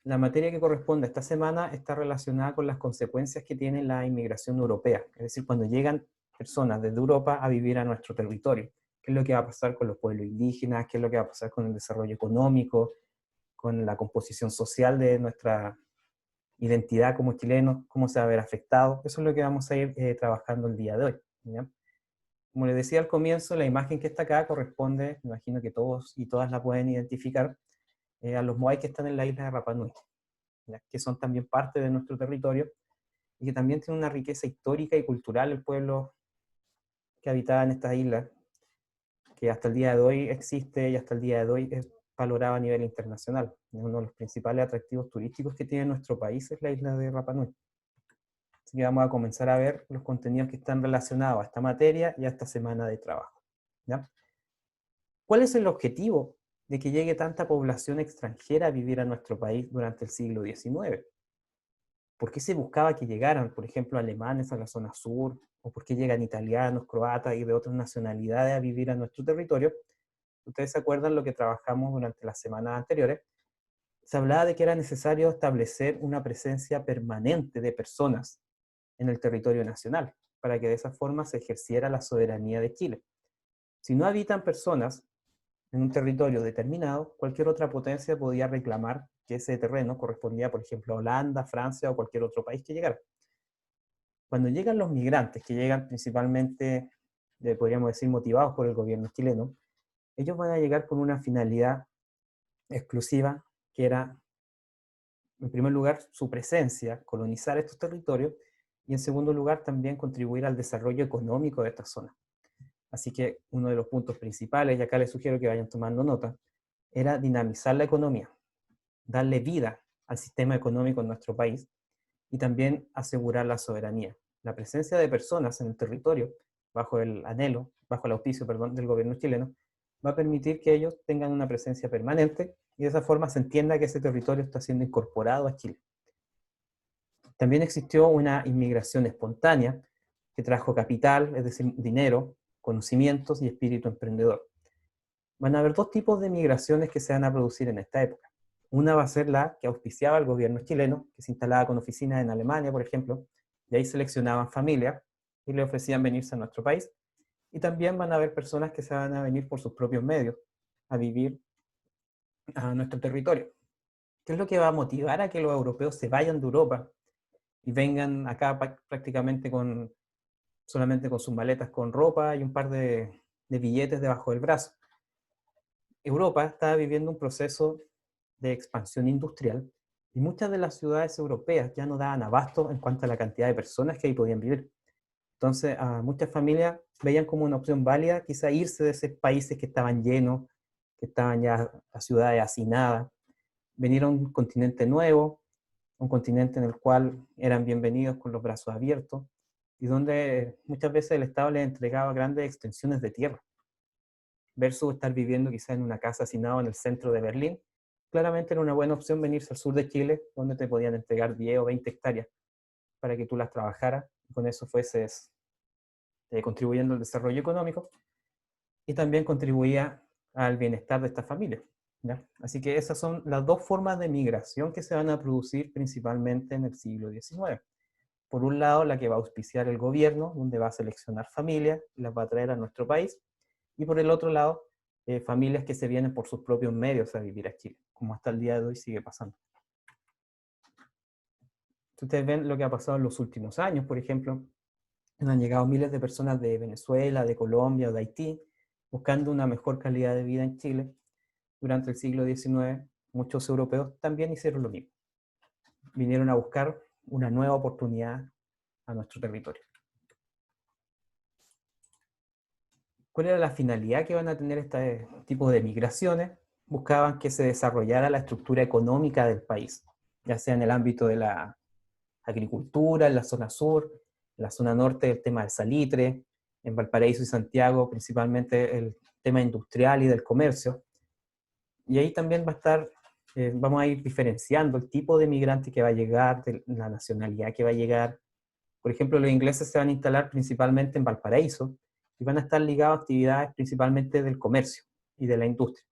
La materia que corresponde a esta semana está relacionada con las consecuencias que tiene la inmigración europea, es decir, cuando llegan personas desde Europa a vivir a nuestro territorio. ¿Qué es lo que va a pasar con los pueblos indígenas? ¿Qué es lo que va a pasar con el desarrollo económico? ¿Con la composición social de nuestra identidad como chilenos? ¿Cómo se va a ver afectado? Eso es lo que vamos a ir trabajando el día de hoy, ¿ya? Como les decía al comienzo, la imagen que está acá corresponde, me imagino que todos y todas la pueden identificar, a los moai que están en la isla de Rapa Nui, ¿ya? Que son también parte de nuestro territorio y que también tiene una riqueza histórica y cultural el pueblo que habitaba en estas islas, que hasta el día de hoy existe y hasta el día de hoy es valorado a nivel internacional. Uno de los principales atractivos turísticos que tiene nuestro país es la isla de Rapa Nui. Así que vamos a comenzar a ver los contenidos que están relacionados a esta materia y a esta semana de trabajo, ¿ya? ¿Cuál es el objetivo de que llegue tanta población extranjera a vivir a nuestro país durante el siglo XIX? ¿Por qué se buscaba que llegaran, por ejemplo, alemanes a la zona sur? ¿O por qué llegan italianos, croatas y de otras nacionalidades a vivir a nuestro territorio? Ustedes se acuerdan lo que trabajamos durante las semanas anteriores. Se hablaba de que era necesario establecer una presencia permanente de personas en el territorio nacional, para que de esa forma se ejerciera la soberanía de Chile. Si no habitan personas en un territorio determinado, cualquier otra potencia podía reclamar que ese terreno correspondía, por ejemplo, a Holanda, Francia o cualquier otro país que llegara. Cuando llegan los migrantes, que llegan principalmente, podríamos decir, motivados por el gobierno chileno, ellos van a llegar con una finalidad exclusiva, que era, en primer lugar, su presencia, colonizar estos territorios, y en segundo lugar, también contribuir al desarrollo económico de esta zona. Así que uno de los puntos principales, y acá les sugiero que vayan tomando nota, era dinamizar la economía, darle vida al sistema económico en nuestro país y también asegurar la soberanía. La presencia de personas en el territorio, bajo el anhelo, bajo el auspicio, perdón, del gobierno chileno, va a permitir que ellos tengan una presencia permanente y de esa forma se entienda que ese territorio está siendo incorporado a Chile. También existió una inmigración espontánea que trajo capital, es decir, dinero, conocimientos y espíritu emprendedor. Van a haber dos tipos de migraciones que se van a producir en esta época. Una va a ser la que auspiciaba el gobierno chileno, que se instalaba con oficinas en Alemania, por ejemplo, y ahí seleccionaban familias y le ofrecían venirse a nuestro país. Y también van a haber personas que se van a venir por sus propios medios a vivir a nuestro territorio. ¿Qué es lo que va a motivar a que los europeos se vayan de Europa y vengan acá prácticamente solamente con sus maletas con ropa y un par de billetes debajo del brazo? Europa estaba viviendo un proceso de expansión industrial y muchas de las ciudades europeas ya no daban abasto en cuanto a la cantidad de personas que ahí podían vivir. Entonces, a muchas familias veían como una opción válida quizá irse de esos países que estaban llenos, que estaban ya las ciudades hacinadas, venir a un continente nuevo, un continente en el cual eran bienvenidos con los brazos abiertos y donde muchas veces el Estado les entregaba grandes extensiones de tierra versus estar viviendo quizá en una casa hacinado en el centro de Berlín. Claramente era una buena opción venirse al sur de Chile, donde te podían entregar 10 o 20 hectáreas para que tú las trabajaras y con eso fueses contribuyendo al desarrollo económico y también contribuía al bienestar de esta familia, ¿ya? Así que esas son las dos formas de migración que se van a producir principalmente en el siglo XIX. Por un lado, la que va a auspiciar el gobierno, donde va a seleccionar familias y las va a traer a nuestro país, y por el otro lado, familias que se vienen por sus propios medios a vivir a Chile, como hasta el día de hoy sigue pasando. Ustedes ven lo que ha pasado en los últimos años, por ejemplo, han llegado miles de personas de Venezuela, de Colombia o de Haití, buscando una mejor calidad de vida en Chile. Durante el siglo XIX, muchos europeos también hicieron lo mismo. Vinieron a buscar una nueva oportunidad a nuestro territorio. ¿Cuál era la finalidad que van a tener este tipo de migraciones? Buscaban que se desarrollara la estructura económica del país, ya sea en el ámbito de la agricultura, en la zona sur, en la zona norte el tema del salitre, en Valparaíso y Santiago principalmente el tema industrial y del comercio. Y ahí también va a estar, vamos a ir diferenciando el tipo de migrante que va a llegar, de la nacionalidad que va a llegar. Por ejemplo, los ingleses se van a instalar principalmente en Valparaíso y van a estar ligados a actividades principalmente del comercio y de la industria.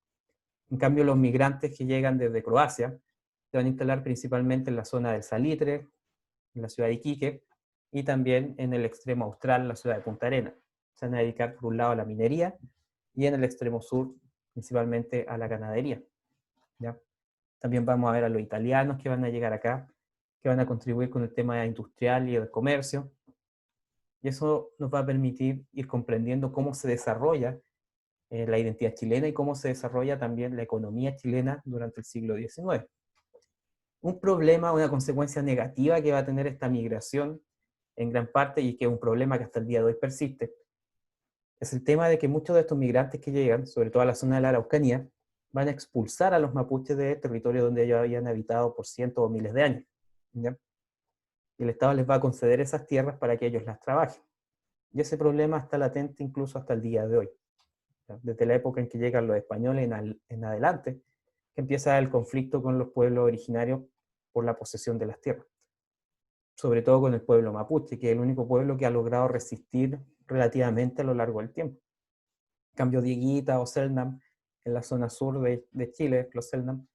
En cambio, los migrantes que llegan desde Croacia Se van a instalar principalmente en la zona del Salitre, en la ciudad de Iquique, y también en el extremo austral, la ciudad de Punta Arenas. Se van a dedicar por un lado a la minería y en el extremo sur principalmente a la ganadería, ¿ya? También vamos a ver a los italianos que van a llegar acá, que van a contribuir con el tema industrial y el comercio, y eso nos va a permitir ir comprendiendo cómo se desarrolla la identidad chilena y cómo se desarrolla también la economía chilena durante el siglo XIX. Un problema, una consecuencia negativa que va a tener esta migración en gran parte, y que es un problema que hasta el día de hoy persiste, es el tema de que muchos de estos migrantes que llegan, sobre todo a la zona de la Araucanía, van a expulsar a los mapuches de territorio donde ellos habían habitado por cientos o miles de años, ¿ya? Y el Estado les va a conceder esas tierras para que ellos las trabajen. Y ese problema está latente incluso hasta el día de hoy, ¿ya? Desde la época en que llegan los españoles en adelante, que empieza el conflicto con los pueblos originarios por la posesión de las tierras, sobre todo con el pueblo mapuche, que es el único pueblo que ha logrado resistir relativamente a lo largo del tiempo. En cambio, Dieguita o Selknam, en la zona sur de Chile, los Selknam,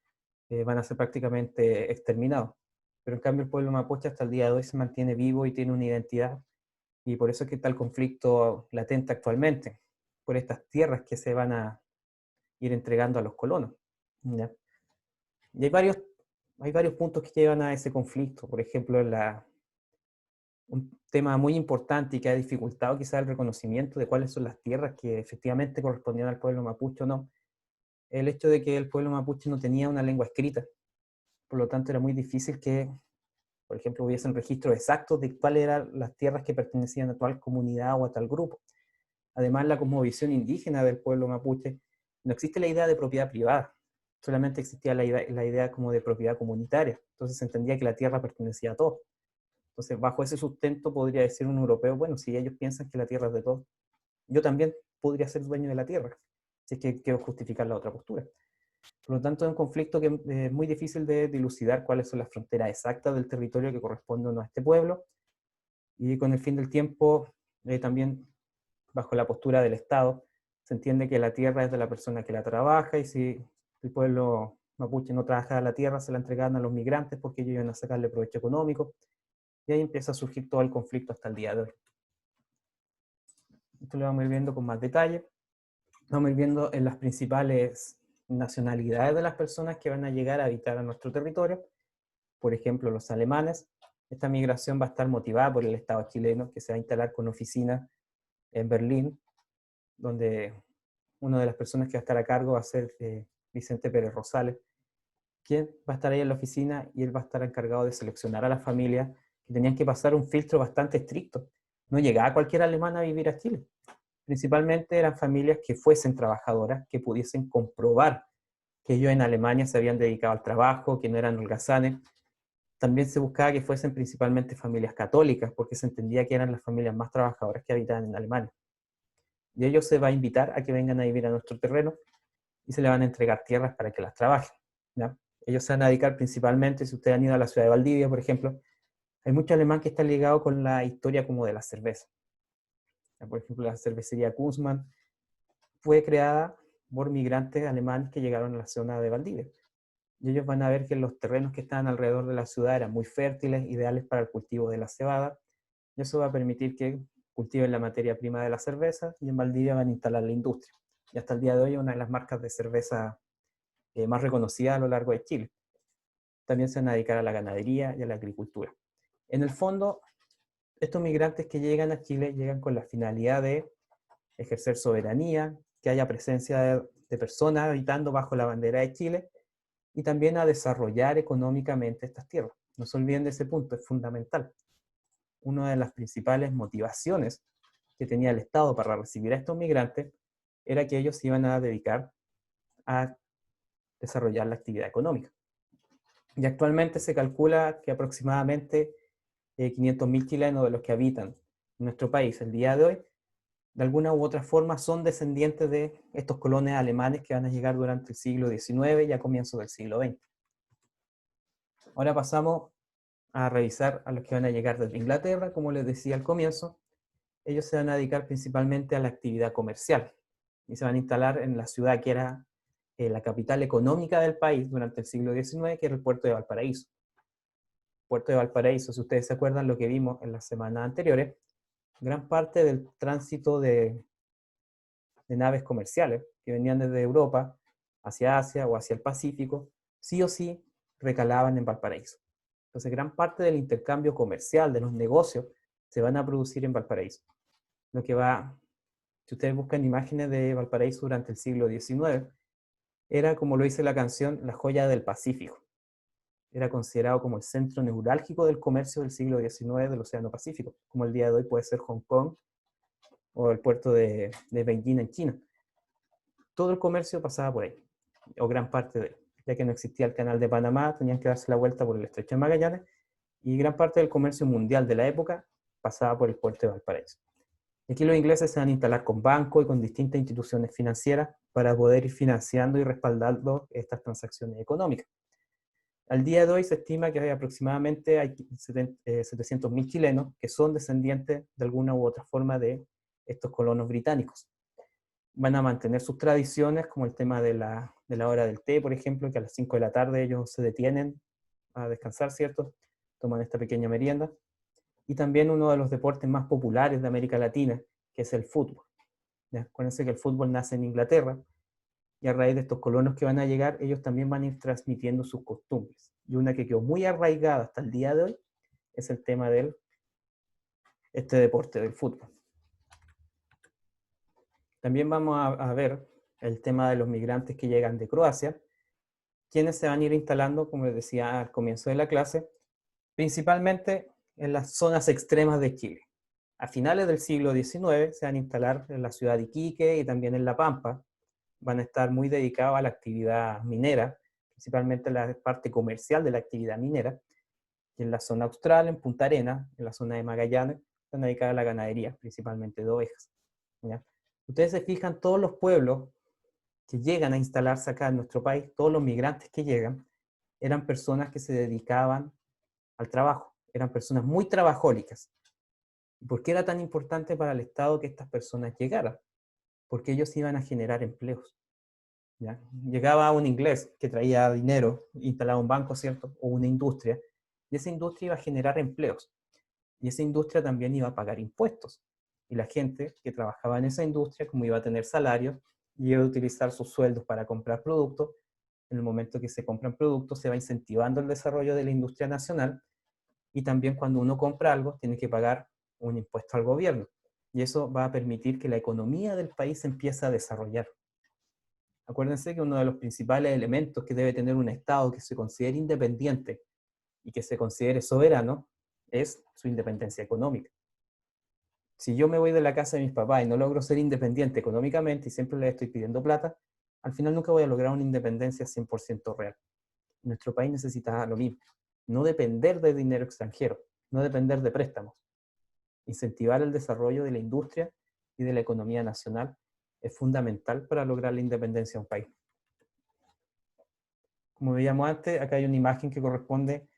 van a ser prácticamente exterminados. Pero en cambio el pueblo mapuche hasta el día de hoy se mantiene vivo y tiene una identidad, y por eso es que está el conflicto latente actualmente, por estas tierras que se van a ir entregando a los colonos, ¿ya? Y hay varios puntos que llevan a ese conflicto. Por ejemplo, un tema muy importante y que ha dificultado quizá el reconocimiento de cuáles son las tierras que efectivamente correspondían al pueblo mapuche o no, el hecho de que el pueblo mapuche no tenía una lengua escrita. Por lo tanto, era muy difícil que, por ejemplo, hubiesen registros exactos de cuáles eran las tierras que pertenecían a tal comunidad o a tal grupo. Además, la cosmovisión indígena del pueblo mapuche, no existe la idea de propiedad privada, solamente existía la idea como de propiedad comunitaria. Entonces se entendía que la tierra pertenecía a todos. Entonces, bajo ese sustento podría decir un europeo, bueno, si ellos piensan que la tierra es de todos, yo también podría ser dueño de la tierra, si es que quiero justificar la otra postura. Por lo tanto, es un conflicto que es muy difícil de dilucidar cuáles son las fronteras exactas del territorio que corresponde o no a este pueblo, y con el fin del tiempo, también bajo la postura del Estado, se entiende que la tierra es de la persona que la trabaja, y si el pueblo mapuche no trabaja la tierra, se la entregan a los migrantes porque ellos iban a sacarle provecho económico, y ahí empieza a surgir todo el conflicto hasta el día de hoy. Esto lo vamos a ir viendo con más detalle. Vamos a ir viendo en las principales nacionalidades de las personas que van a llegar a habitar a nuestro territorio. Por ejemplo, los alemanes. Esta migración va a estar motivada por el Estado chileno, que se va a instalar con oficina en Berlín, donde una de las personas que va a estar a cargo va a ser Vicente Pérez Rosales, quien va a estar ahí en la oficina, y él va a estar encargado de seleccionar a las familias que tenían que pasar un filtro bastante estricto. No llegaba cualquier alemán a vivir a Chile. Principalmente eran familias que fuesen trabajadoras, que pudiesen comprobar que ellos en Alemania se habían dedicado al trabajo, que no eran holgazanes. También se buscaba que fuesen principalmente familias católicas, porque se entendía que eran las familias más trabajadoras que habitaban en Alemania. Y ellos se va a invitar a que vengan a vivir a nuestro terreno, y se le van a entregar tierras para que las trabajen, ¿ya? Ellos se van a dedicar principalmente, si ustedes han ido a la ciudad de Valdivia, por ejemplo, hay mucho alemán que está ligado con la historia como de la cerveza. Por ejemplo, la cervecería Kunzmann fue creada por migrantes alemanes que llegaron a la zona de Valdivia. Y ellos van a ver que los terrenos que estaban alrededor de la ciudad eran muy fértiles, ideales para el cultivo de la cebada, y eso va a permitir que cultiven la materia prima de la cerveza, y en Valdivia van a instalar la industria. Y hasta el día de hoy es una de las marcas de cerveza más reconocidas a lo largo de Chile. También se van a dedicar a la ganadería y a la agricultura. En el fondo, estos migrantes que llegan a Chile llegan con la finalidad de ejercer soberanía, que haya presencia de personas habitando bajo la bandera de Chile, y también a desarrollar económicamente estas tierras. No se olviden de ese punto, es fundamental. Una de las principales motivaciones que tenía el Estado para recibir a estos migrantes era que ellos se iban a dedicar a desarrollar la actividad económica. Y actualmente se calcula que aproximadamente 500.000 chilenos de los que habitan en nuestro país el día de hoy, de alguna u otra forma son descendientes de estos colones alemanes que van a llegar durante el siglo XIX y a comienzos del siglo XX. Ahora pasamos a revisar a los que van a llegar desde Inglaterra. Como les decía al comienzo, ellos se van a dedicar principalmente a la actividad comercial y se van a instalar en la ciudad que era la capital económica del país durante el siglo XIX, que era el puerto de Valparaíso. Puerto de Valparaíso, si ustedes se acuerdan lo que vimos en las semanas anteriores, gran parte del tránsito de naves comerciales que venían desde Europa hacia Asia o hacia el Pacífico, sí o sí recalaban en Valparaíso. Entonces, gran parte del intercambio comercial, de los negocios, se van a producir en Valparaíso. Lo que va, si ustedes buscan imágenes de Valparaíso durante el siglo XIX, era, como lo dice la canción, la joya del Pacífico. Era considerado como el centro neurálgico del comercio del siglo XIX del Océano Pacífico, como el día de hoy puede ser Hong Kong o el puerto de Beijing en China. Todo el comercio pasaba por ahí, o gran parte de él. Ya que no existía el canal de Panamá, tenían que darse la vuelta por el estrecho de Magallanes, y gran parte del comercio mundial de la época pasaba por el puerto de Valparaíso. Aquí los ingleses se van a instalar con bancos y con distintas instituciones financieras para poder ir financiando y respaldando estas transacciones económicas. Al día de hoy se estima que hay aproximadamente 700.000 chilenos que son descendientes de alguna u otra forma de estos colonos británicos. Van a mantener sus tradiciones, como el tema de la hora del té, por ejemplo, que a las 5 de la tarde ellos se detienen a descansar, ¿cierto? Toman esta pequeña merienda. Y también uno de los deportes más populares de América Latina, que es el fútbol. ¿Ya? Acuérdense que el fútbol nace en Inglaterra, y a raíz de estos colonos que van a llegar, ellos también van a ir transmitiendo sus costumbres. Y una que quedó muy arraigada hasta el día de hoy es el tema de este deporte del fútbol. También vamos a ver el tema de los migrantes que llegan de Croacia, quienes se van a ir instalando, como les decía al comienzo de la clase, principalmente en las zonas extremas de Chile. A finales del siglo XIX se van a instalar en la ciudad de Iquique y también en La Pampa. Van a estar muy dedicados a la actividad minera, principalmente la parte comercial de la actividad minera, y en la zona austral, en Punta Arenas, en la zona de Magallanes, están dedicados a la ganadería, principalmente de ovejas. ¿Ya? Ustedes se fijan, todos los pueblos que llegan a instalarse acá en nuestro país, todos los migrantes que llegan, eran personas que se dedicaban al trabajo, eran personas muy trabajólicas. ¿Por qué era tan importante para el Estado que estas personas llegaran? Porque ellos iban a generar empleos. ¿Ya? Llegaba un inglés que traía dinero, instalaba un banco, ¿cierto? O una industria, y esa industria iba a generar empleos. Y esa industria también iba a pagar impuestos. Y la gente que trabajaba en esa industria, como iba a tener salarios, iba a utilizar sus sueldos para comprar productos. En el momento que se compran productos, se va incentivando el desarrollo de la industria nacional, y también cuando uno compra algo, tiene que pagar un impuesto al gobierno. Y eso va a permitir que la economía del país se empiece a desarrollar. Acuérdense que uno de los principales elementos que debe tener un Estado que se considere independiente y que se considere soberano es su independencia económica. Si yo me voy de la casa de mis papás y no logro ser independiente económicamente y siempre les estoy pidiendo plata, al final nunca voy a lograr una independencia 100% real. Nuestro país necesita lo mismo. No depender de dinero extranjero, no depender de préstamos. Incentivar el desarrollo de la industria y de la economía nacional es fundamental para lograr la independencia de un país. Como veíamos antes, acá hay una imagen que corresponde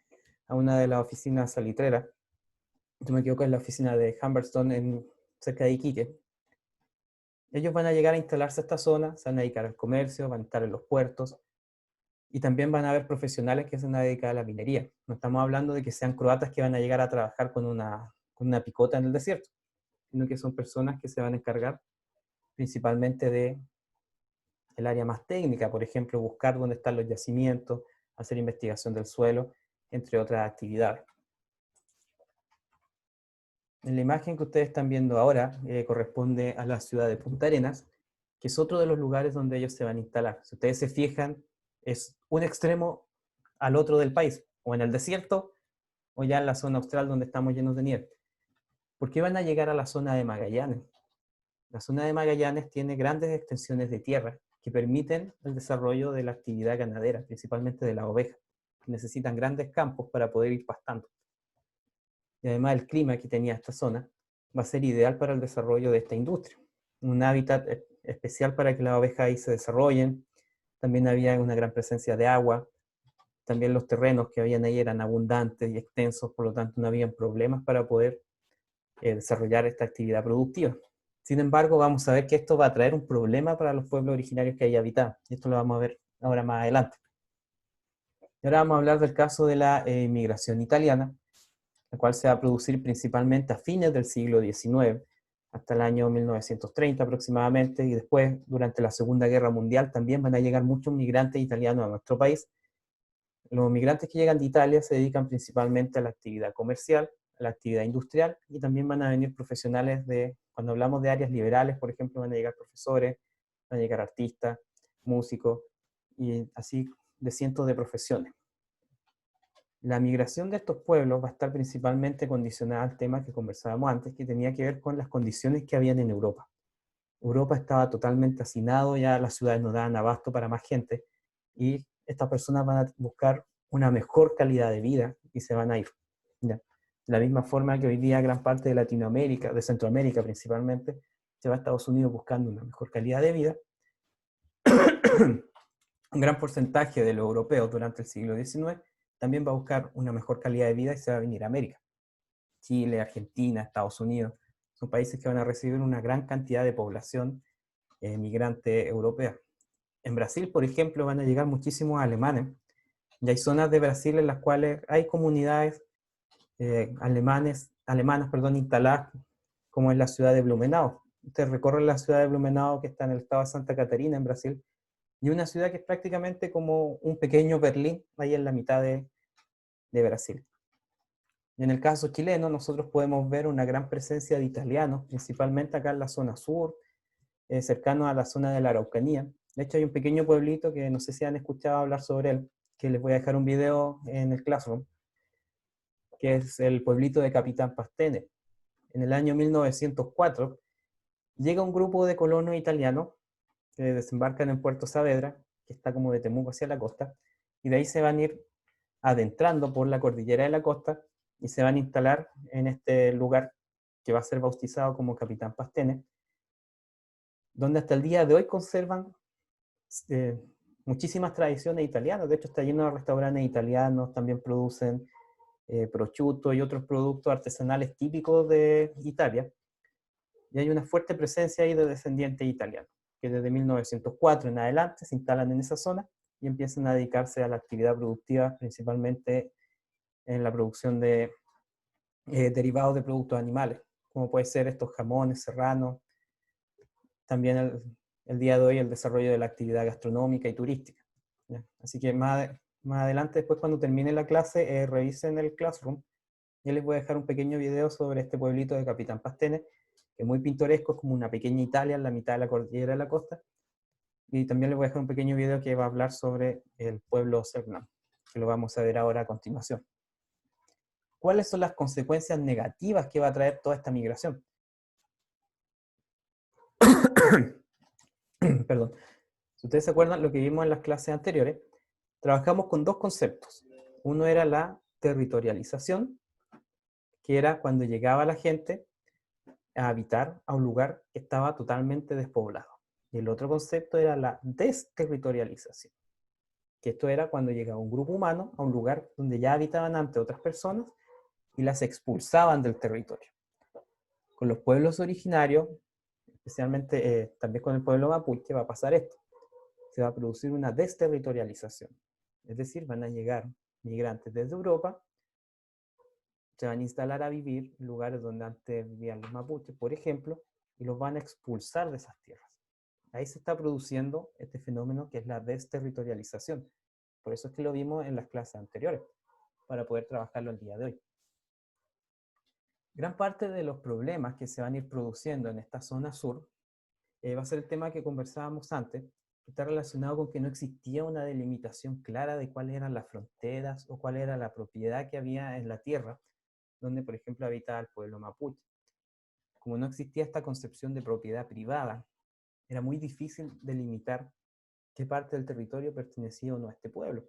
a una de las oficinas salitreras. Yo me equivoco, es la oficina de Humberstone, cerca de Iquique. Ellos van a llegar a instalarse a esta zona, se van a dedicar al comercio, van a estar en los puertos, y también van a haber profesionales que se van a dedicar a la minería. No estamos hablando de que sean croatas que van a llegar a trabajar con una picota en el desierto, sino que son personas que se van a encargar principalmente de el área más técnica, por ejemplo, buscar dónde están los yacimientos, hacer investigación del suelo, entre otras actividades. En la imagen que ustedes están viendo ahora corresponde a la ciudad de Punta Arenas, que es otro de los lugares donde ellos se van a instalar. Si ustedes se fijan, es un extremo al otro del país, o en el desierto, o ya en la zona austral donde estamos llenos de nieve. ¿Por qué van a llegar a la zona de Magallanes? La zona de Magallanes tiene grandes extensiones de tierra que permiten el desarrollo de la actividad ganadera, principalmente de la oveja, que necesitan grandes campos para poder ir pastando. Y además el clima que tenía esta zona va a ser ideal para el desarrollo de esta industria. Un hábitat especial para que las ovejas ahí se desarrollen. También había una gran presencia de agua. También los terrenos que habían ahí eran abundantes y extensos, por lo tanto no habían problemas para poder desarrollar esta actividad productiva. Sin embargo, vamos a ver que esto va a traer un problema para los pueblos originarios que ahí habitaban. Esto lo vamos a ver ahora más adelante. Y ahora vamos a hablar del caso de la inmigración italiana, la cual se va a producir principalmente a fines del siglo XIX, hasta el año 1930 aproximadamente, y después, durante la Segunda Guerra Mundial, también van a llegar muchos migrantes italianos a nuestro país. Los migrantes que llegan de Italia se dedican principalmente a la actividad comercial, a la actividad industrial, y también van a venir profesionales cuando hablamos de áreas liberales, por ejemplo, van a llegar profesores, van a llegar artistas, músicos, y así de cientos de profesiones. La migración de estos pueblos va a estar principalmente condicionada al tema que conversábamos antes, que tenía que ver con las condiciones que habían en Europa. Europa estaba totalmente hacinado, ya las ciudades no daban abasto para más gente, y estas personas van a buscar una mejor calidad de vida y se van a ir. ¿Ya? De la misma forma que hoy día gran parte de Latinoamérica, de Centroamérica principalmente, se va a Estados Unidos buscando una mejor calidad de vida. Un gran porcentaje de los europeos durante el siglo XIX también va a buscar una mejor calidad de vida y se va a venir a América. Chile, Argentina, Estados Unidos, son países que van a recibir una gran cantidad de población migrante europea. En Brasil, por ejemplo, van a llegar muchísimos alemanes, y hay zonas de Brasil en las cuales hay comunidades alemanas, instaladas, como en la ciudad de Blumenau. Usted recorre la ciudad de Blumenau, que está en el estado de Santa Catarina, en Brasil, y una ciudad que es prácticamente como un pequeño Berlín, ahí en la mitad de Brasil. Y en el caso chileno, nosotros podemos ver una gran presencia de italianos, principalmente acá en la zona sur, cercano a la zona de la Araucanía. De hecho, hay un pequeño pueblito que no sé si han escuchado hablar sobre él, que les voy a dejar un video en el Classroom, que es el pueblito de Capitán Pastene. En el año 1904, llega un grupo de colonos italianos que desembarcan en Puerto Saavedra, que está como de Temuco hacia la costa, y de ahí se van a ir adentrando por la cordillera de la costa y se van a instalar en este lugar que va a ser bautizado como Capitán Pastene, donde hasta el día de hoy conservan eh, muchísimas tradiciones italianas. De hecho, está lleno de restaurantes italianos, también producen prosciutto y otros productos artesanales típicos de Italia. Y hay una fuerte presencia ahí de descendientes italianos, que desde 1904 en adelante se instalan en esa zona y empiezan a dedicarse a la actividad productiva, principalmente en la producción de derivados de productos animales, como puede ser estos jamones, serranos, también el día de hoy el desarrollo de la actividad gastronómica y turística. ¿Ya? Así que más adelante, después cuando termine la clase, revisen el Classroom. Yo les voy a dejar un pequeño video sobre este pueblito de Capitán Pastene, que es muy pintoresco, es como una pequeña Italia en la mitad de la cordillera de la costa. Y también les voy a dejar un pequeño video que va a hablar sobre el pueblo Selknam, que lo vamos a ver ahora a continuación. ¿Cuáles son las consecuencias negativas que va a traer toda esta migración? Perdón. Si ustedes se acuerdan lo que vimos en las clases anteriores, trabajamos con dos conceptos. Uno era la territorialización, que era cuando llegaba la gente a habitar a un lugar que estaba totalmente despoblado. Y el otro concepto era la desterritorialización, que esto era cuando llegaba un grupo humano a un lugar donde ya habitaban antes otras personas y las expulsaban del territorio. Con los pueblos originarios, especialmente también con el pueblo mapuche, va a pasar esto. Se va a producir una desterritorialización. Es decir, van a llegar migrantes desde Europa, se van a instalar a vivir en lugares donde antes vivían los mapuches, por ejemplo, y los van a expulsar de esas tierras. Ahí se está produciendo este fenómeno que es la desterritorialización. Por eso es que lo vimos en las clases anteriores, para poder trabajarlo el día de hoy. Gran parte de los problemas que se van a ir produciendo en esta zona sur va a ser el tema que conversábamos antes, que está relacionado con que no existía una delimitación clara de cuáles eran las fronteras o cuál era la propiedad que había en la tierra, donde, por ejemplo, habitaba el pueblo mapuche. Como no existía esta concepción de propiedad privada, era muy difícil delimitar qué parte del territorio pertenecía o no a este pueblo.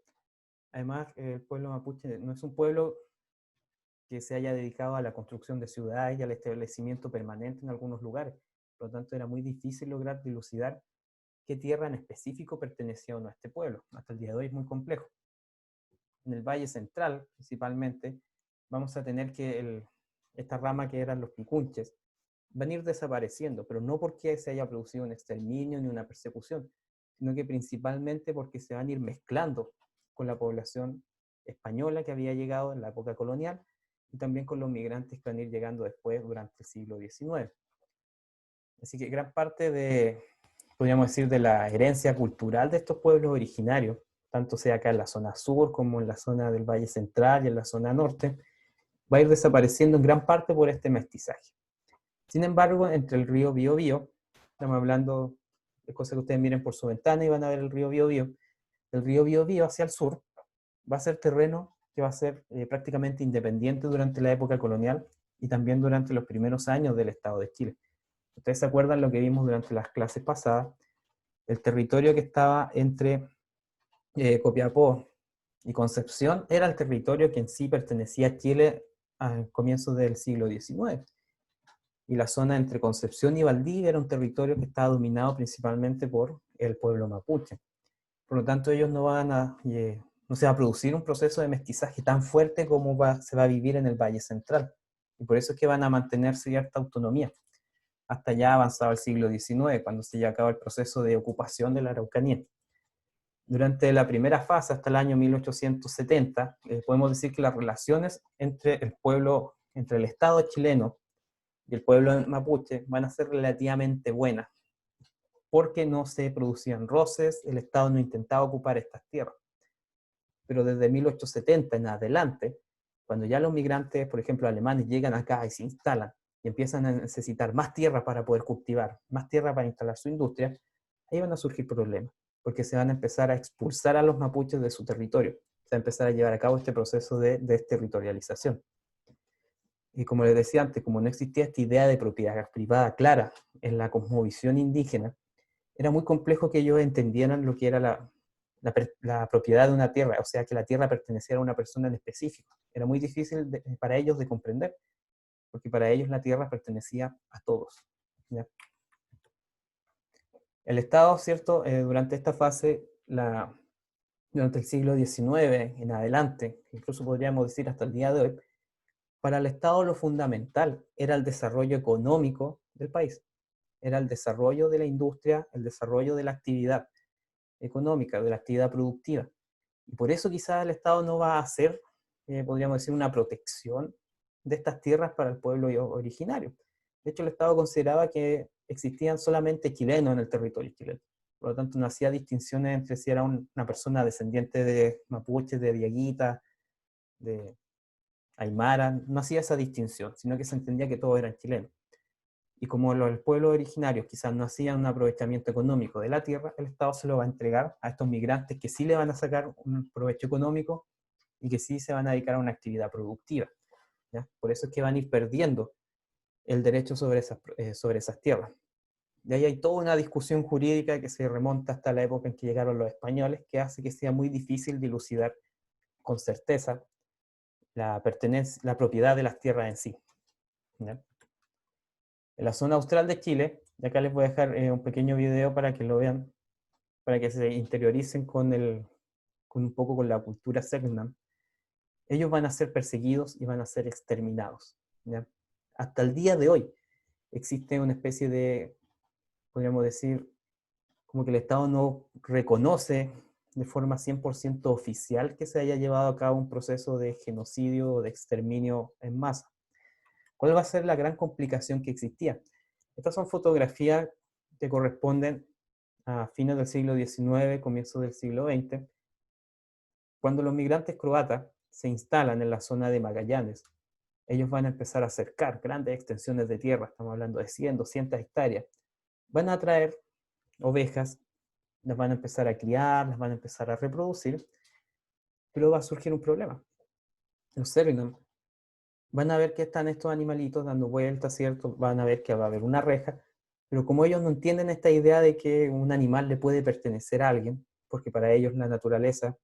Además, el pueblo mapuche no es un pueblo que se haya dedicado a la construcción de ciudades y al establecimiento permanente en algunos lugares. Por lo tanto, era muy difícil lograr dilucidar qué tierra en específico pertenecía o no a este pueblo. Hasta el día de hoy es muy complejo. En el Valle Central, principalmente, vamos a tener que esta rama que eran los picunches, van a ir desapareciendo, pero no porque se haya producido un exterminio ni una persecución, sino que principalmente porque se van a ir mezclando con la población española que había llegado en la época colonial y también con los migrantes que van a ir llegando después durante el siglo XIX. Así que gran parte de, podríamos decir, de la herencia cultural de estos pueblos originarios, tanto sea acá en la zona sur como en la zona del Valle Central y en la zona norte, va a ir desapareciendo en gran parte por este mestizaje. Sin embargo, entre el río Biobío, estamos hablando de cosas que ustedes miren por su ventana y van a ver el río Biobío, el río Biobío hacia el sur va a ser terreno que va a ser prácticamente independiente durante la época colonial y también durante los primeros años del Estado de Chile. Ustedes se acuerdan lo que vimos durante las clases pasadas, el territorio que estaba entre Copiapó y Concepción era el territorio que en sí pertenecía a Chile al comienzo del siglo XIX. Y la zona entre Concepción y Valdivia era un territorio que estaba dominado principalmente por el pueblo mapuche. Por lo tanto, ellos no se va a producir un proceso de mestizaje tan fuerte como se va a vivir en el Valle Central. Y por eso es que van a mantener cierta autonomía hasta ya avanzado el siglo XIX, cuando se lleva a cabo el proceso de ocupación de la Araucanía. Durante la primera fase, hasta el año 1870, podemos decir que las relaciones entre entre el Estado chileno y el pueblo mapuche van a ser relativamente buenas, porque no se producían roces, el Estado no intentaba ocupar estas tierras. Pero desde 1870 en adelante, cuando ya los migrantes, por ejemplo, alemanes, llegan acá y se instalan y empiezan a necesitar más tierra para poder cultivar, más tierra para instalar su industria, ahí van a surgir problemas, porque se van a empezar a expulsar a los mapuches de su territorio, se va a empezar a llevar a cabo este proceso de desterritorialización. Y como les decía antes, como no existía esta idea de propiedad privada clara en la cosmovisión indígena, era muy complejo que ellos entendieran lo que era la propiedad de una tierra, o sea, que la tierra perteneciera a una persona en específico. Era muy difícil para ellos de comprender, porque para ellos la tierra pertenecía a todos. ¿Ya? El Estado, ¿cierto? Durante esta fase, durante el siglo XIX en adelante, incluso podríamos decir hasta el día de hoy, para el Estado lo fundamental era el desarrollo económico del país, era el desarrollo de la industria, el desarrollo de la actividad económica, de la actividad productiva. Y por eso quizás el Estado no va a hacer, podríamos decir, una protección de estas tierras para el pueblo originario. De hecho, el Estado consideraba que existían solamente chilenos en el territorio chileno. Por lo tanto, no hacía distinciones entre si era una persona descendiente de mapuches, de diaguita, de aymara, no hacía esa distinción, sino que se entendía que todos eran chilenos. Y como los pueblos originarios quizás no hacían un aprovechamiento económico de la tierra, el Estado se lo va a entregar a estos migrantes que sí le van a sacar un provecho económico y que sí se van a dedicar a una actividad productiva. ¿Ya? Por eso es que van a ir perdiendo el derecho sobre esas tierras. De ahí hay toda una discusión jurídica que se remonta hasta la época en que llegaron los españoles, que hace que sea muy difícil dilucidar con certeza la propiedad de las tierras en sí. ¿Ya? En la zona austral de Chile, y acá les voy a dejar un pequeño video para que lo vean, para que se interioricen con un poco con la cultura Selknam. Ellos van a ser perseguidos y van a ser exterminados. ¿Ya? Hasta el día de hoy existe una especie de, podríamos decir, como que el Estado no reconoce de forma 100% oficial que se haya llevado a cabo un proceso de genocidio o de exterminio en masa. ¿Cuál va a ser la gran complicación que existía? Estas son fotografías que corresponden a fines del siglo XIX, comienzos del siglo XX, cuando los migrantes croatas se instalan en la zona de Magallanes. Ellos van a empezar a acercar grandes extensiones de tierra, estamos hablando de 100, 200 hectáreas. Van a traer ovejas, las van a empezar a criar, las van a empezar a reproducir, pero va a surgir un problema. Los Selknam van a ver que están estos animalitos dando vueltas, ¿cierto? Van a ver que va a haber una reja, pero como ellos no entienden esta idea de que un animal le puede pertenecer a alguien, porque para ellos la naturaleza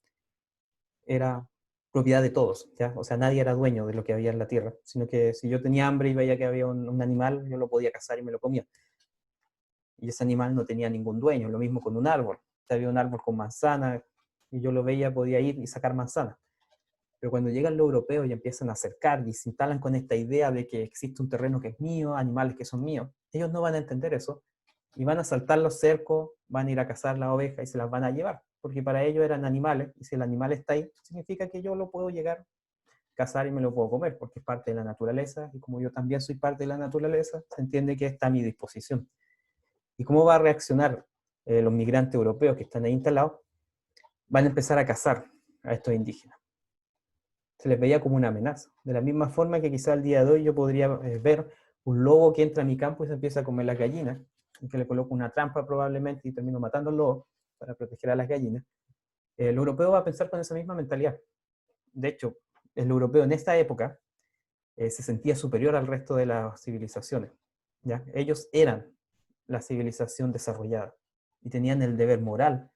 era propiedad de todos, ¿ya? O sea, nadie era dueño de lo que había en la tierra, sino que si yo tenía hambre y veía que había un animal, yo lo podía cazar y me lo comía. Y ese animal no tenía ningún dueño, lo mismo con un árbol. Si había un árbol con manzana y yo lo veía, podía ir y sacar manzana. Pero cuando llegan los europeos y empiezan a acercar y se instalan con esta idea de que existe un terreno que es mío, animales que son míos, ellos no van a entender eso y van a saltar los cercos, van a ir a cazar las ovejas y se las van a llevar, porque para ellos eran animales, y si el animal está ahí, significa que yo lo puedo llegar a cazar y me lo puedo comer, porque es parte de la naturaleza, y como yo también soy parte de la naturaleza, se entiende que está a mi disposición. ¿Y cómo va a reaccionar los migrantes europeos que están ahí instalados? Van a empezar a cazar a estos indígenas. Se les veía como una amenaza. De la misma forma que quizá al día de hoy yo podría ver un lobo que entra a mi campo y se empieza a comer las gallinas, y que le coloco una trampa probablemente y termino matando al lobo para proteger a las gallinas. El europeo va a pensar con esa misma mentalidad. De hecho, el europeo en esta época se sentía superior al resto de las civilizaciones. ¿Ya? Ellos eran la civilización desarrollada y tenían el deber moral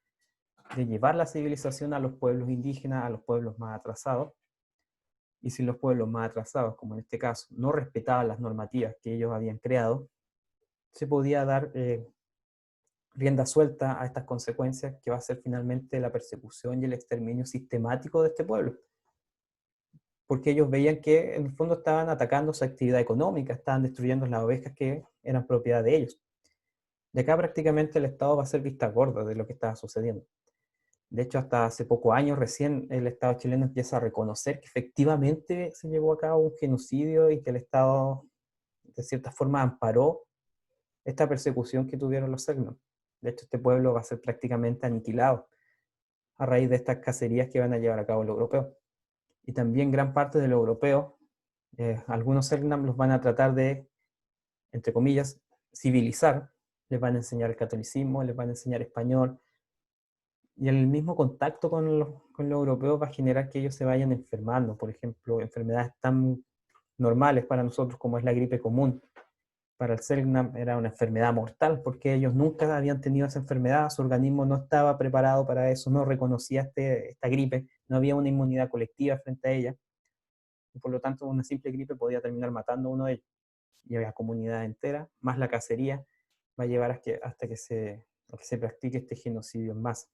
de llevar la civilización a los pueblos indígenas, a los pueblos más atrasados. Y si los pueblos más atrasados, como en este caso, no respetaban las normativas que ellos habían creado, se podía dar rienda suelta a estas consecuencias que va a ser finalmente la persecución y el exterminio sistemático de este pueblo. Porque ellos veían que en el fondo estaban atacando su actividad económica, estaban destruyendo las ovejas que eran propiedad de ellos. De acá prácticamente el Estado va a ser vista gorda de lo que estaba sucediendo. De hecho, hasta hace pocos años recién el Estado chileno empieza a reconocer que efectivamente se llevó a cabo un genocidio y que el Estado, de cierta forma, amparó esta persecución que tuvieron los Selknam. De hecho, este pueblo va a ser prácticamente aniquilado a raíz de estas cacerías que van a llevar a cabo los europeos. Y también gran parte de los europeos, algunos Selknam los van a tratar de, entre comillas, civilizar, les van a enseñar el catolicismo, les van a enseñar español, y el mismo contacto con los europeos va a generar que ellos se vayan enfermando, por ejemplo, enfermedades tan normales para nosotros como es la gripe común. Para el Selknam era una enfermedad mortal porque ellos nunca habían tenido esa enfermedad, su organismo no estaba preparado para eso, no reconocía esta gripe, no había una inmunidad colectiva frente a ella, y por lo tanto una simple gripe podía terminar matando a uno de ellos. Y la comunidad entera, más la cacería, va a llevar hasta que se practique este genocidio en masa.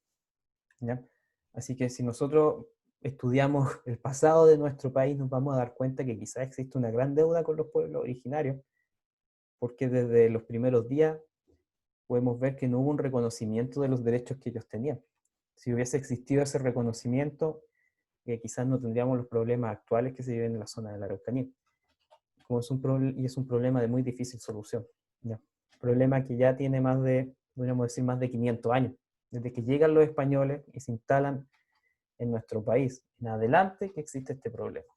¿Ya? Así que si nosotros estudiamos el pasado de nuestro país, nos vamos a dar cuenta que quizás existe una gran deuda con los pueblos originarios, porque desde los primeros días podemos ver que no hubo un reconocimiento de los derechos que ellos tenían. Si hubiese existido ese reconocimiento, quizás no tendríamos los problemas actuales que se viven en la zona de la Araucanía. Y es un problema de muy difícil solución. ¿Ya? Problema que ya tiene podríamos decir, más de 500 años. Desde que llegan los españoles y se instalan en nuestro país en adelante que existe este problema.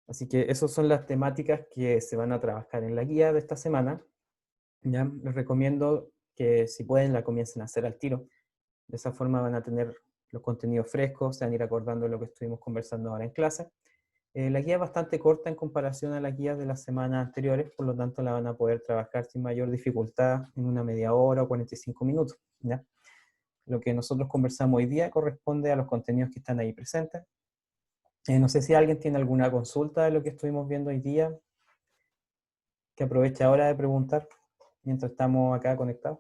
Así que esas son las temáticas que se van a trabajar en la guía de esta semana. ¿Ya? Les recomiendo que si pueden la comiencen a hacer al tiro. De esa forma van a tener los contenidos frescos, se van a ir acordando de lo que estuvimos conversando ahora en clase. La guía es bastante corta en comparación a las guías de las semanas anteriores, por lo tanto la van a poder trabajar sin mayor dificultad en una media hora o 45 minutos. ¿Ya? Lo que nosotros conversamos hoy día corresponde a los contenidos que están ahí presentes. No sé si alguien tiene alguna consulta de lo que estuvimos viendo hoy día, que aproveche ahora de preguntar mientras estamos acá conectados.